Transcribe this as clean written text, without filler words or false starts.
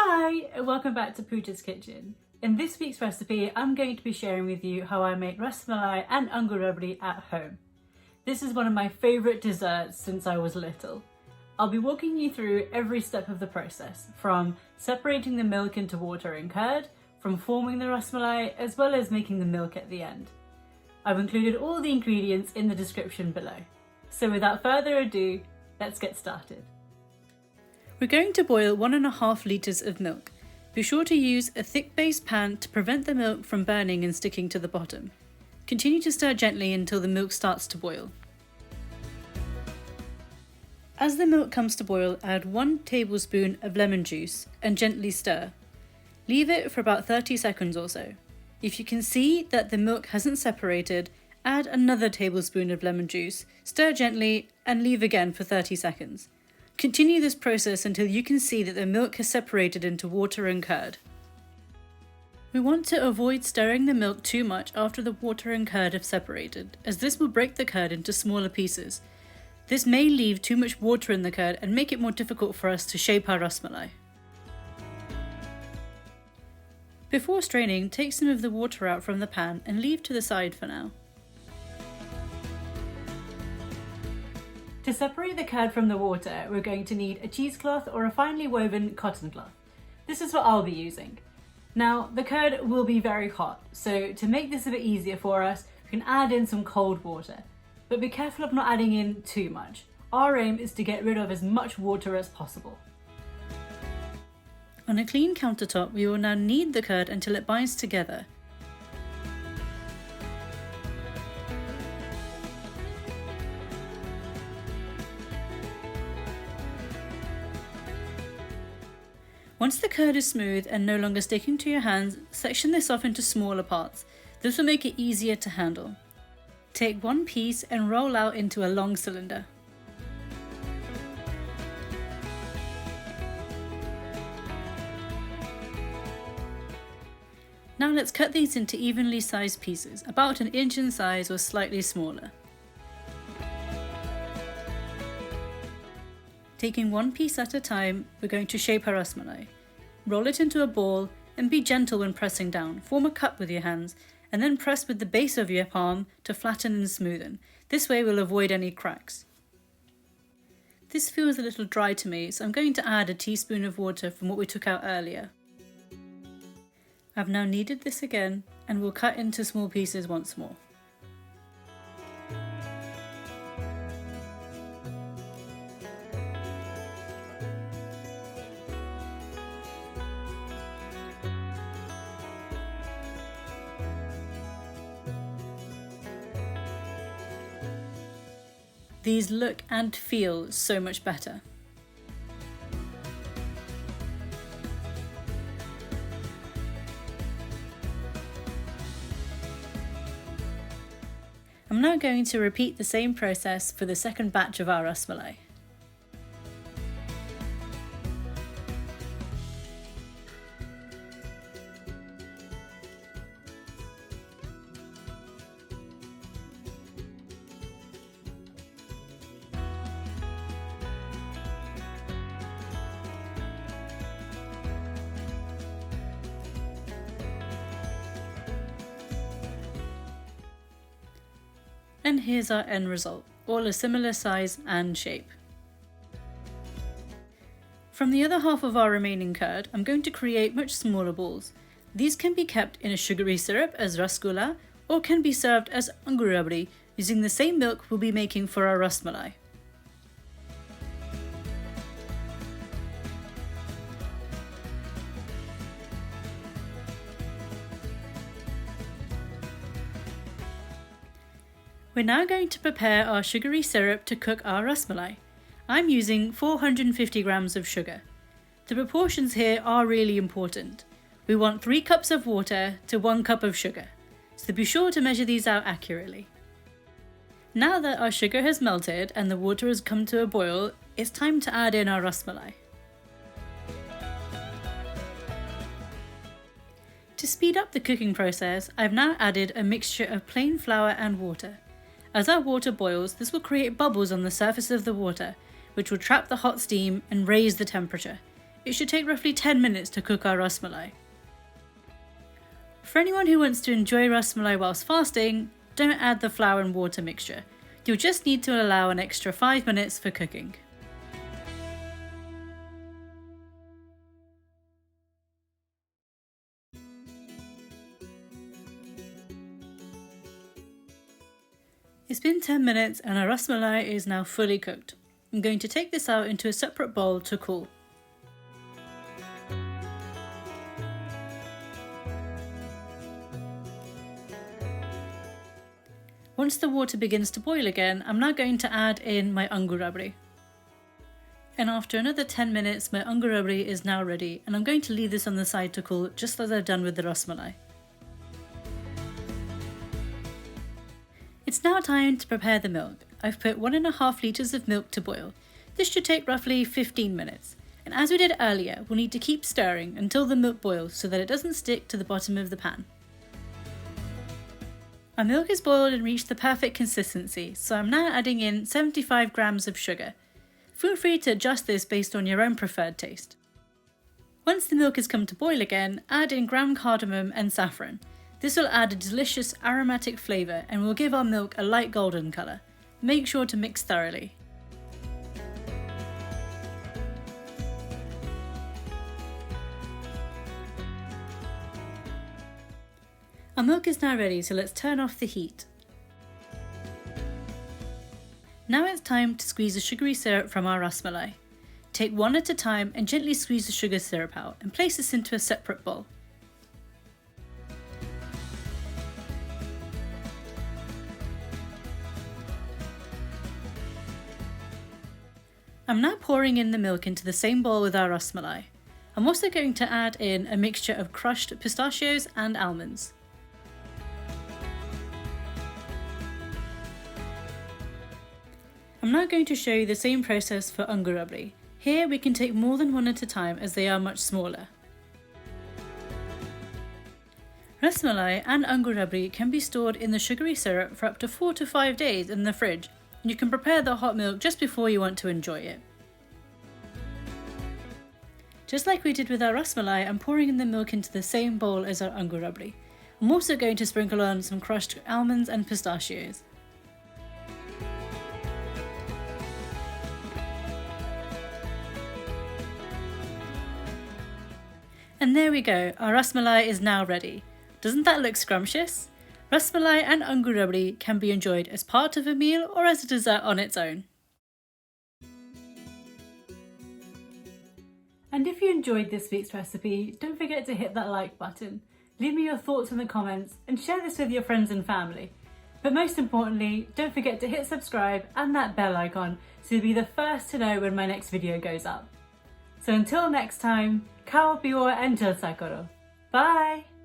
Hi, and welcome back to Pooja's Kitchen. In this week's recipe, I'm going to be sharing with you how I make rasmalai and angur rabri at home. This is one of my favourite desserts since I was little. I'll be walking you through every step of the process, from separating the milk into water and curd, from forming the rasmalai, as well as making the milk at the end. I've included all the ingredients in the description below. So without further ado, let's get started. We're going to boil 1.5 litres of milk. Be sure to use a thick base pan to prevent the milk from burning and sticking to the bottom. Continue to stir gently until the milk starts to boil. As the milk comes to boil, add 1 tablespoon of lemon juice and gently stir. Leave it for about 30 seconds or so. If you can see that the milk hasn't separated, add another tablespoon of lemon juice, stir gently and leave again for 30 seconds. Continue this process until you can see that the milk has separated into water and curd. We want to avoid stirring the milk too much after the water and curd have separated, as this will break the curd into smaller pieces. This may leave too much water in the curd and make it more difficult for us to shape our rasmalai. Before straining, take some of the water out from the pan and leave to the side for now. To separate the curd from the water, we're going to need a cheesecloth or a finely woven cotton cloth. This is what I'll be using. Now, the curd will be very hot, so to make this a bit easier for us, we can add in some cold water. But be careful of not adding in too much. Our aim is to get rid of as much water as possible. On a clean countertop, we will now knead the curd until it binds together. Once the curd is smooth and no longer sticking to your hands, section this off into smaller parts. This will make it easier to handle. Take one piece and roll out into a long cylinder. Now let's cut these into evenly sized pieces, about 1 inch in size or slightly smaller. Taking one piece at a time, we're going to shape our rasmalai. Roll it into a ball and be gentle when pressing down. Form a cup with your hands and then press with the base of your palm to flatten and smoothen. This way we'll avoid any cracks. This feels a little dry to me, so I'm going to add a teaspoon of water from what we took out earlier. I've now kneaded this again and we'll cut into small pieces once more. These look and feel so much better. I'm now going to repeat the same process for the second batch of our rasmalai. And here's our end result, all a similar size and shape. From the other half of our remaining curd, I'm going to create much smaller balls. These can be kept in a sugary syrup as rasgulla, or can be served as angur rabri using the same milk we'll be making for our rasmalai. We're now going to prepare our sugary syrup to cook our rasmalai. I'm using 450 grams of sugar. The proportions here are really important. We want 3 cups of water to 1 cup of sugar, so be sure to measure these out accurately. Now that our sugar has melted and the water has come to a boil, it's time to add in our rasmalai. To speed up the cooking process, I've now added a mixture of plain flour and water. As our water boils, this will create bubbles on the surface of the water, which will trap the hot steam and raise the temperature. It should take roughly 10 minutes to cook our rasmalai. For anyone who wants to enjoy rasmalai whilst fasting, don't add the flour and water mixture. You'll just need to allow an extra 5 minutes for cooking. It's been 10 minutes and our rasmalai is now fully cooked. I'm going to take this out into a separate bowl to cool. Once the water begins to boil again, I'm now going to add in my angur rabri. And after another 10 minutes, my angur rabri is now ready, and I'm going to leave this on the side to cool just as I've done with the rasmalai. It's now time to prepare the milk. I've put 1.5 litres of milk to boil. This should take roughly 15 minutes. And as we did earlier, we'll need to keep stirring until the milk boils so that it doesn't stick to the bottom of the pan. Our milk is boiled and reached the perfect consistency, so I'm now adding in 75 grams of sugar. Feel free to adjust this based on your own preferred taste. Once the milk has come to boil again, add in ground cardamom and saffron. This will add a delicious aromatic flavour and will give our milk a light golden colour. Make sure to mix thoroughly. Our milk is now ready, so let's turn off the heat. Now it's time to squeeze the sugary syrup from our rasmalai. Take one at a time and gently squeeze the sugar syrup out and place this into a separate bowl. I'm now pouring in the milk into the same bowl with our rasmalai. I'm also going to add in a mixture of crushed pistachios and almonds. I'm now going to show you the same process for angur rabri. Here we can take more than one at a time as they are much smaller. Rasmalai and angur rabri can be stored in the sugary syrup for up to 4 to 5 days in the fridge. You can prepare the hot milk just before you want to enjoy it. Just like we did with our rasmalai, I'm pouring in the milk into the same bowl as our angur rabri. I'm also going to sprinkle on some crushed almonds and pistachios. And there we go, our rasmalai is now ready. Doesn't that look scrumptious? Rasmalai and angur rabri can be enjoyed as part of a meal or as a dessert on its own. And if you enjoyed this week's recipe, don't forget to hit that like button. Leave me your thoughts in the comments and share this with your friends and family. But most importantly, don't forget to hit subscribe and that bell icon so you'll be the first to know when my next video goes up. So until next time, kao pior and jal sa karo. Bye!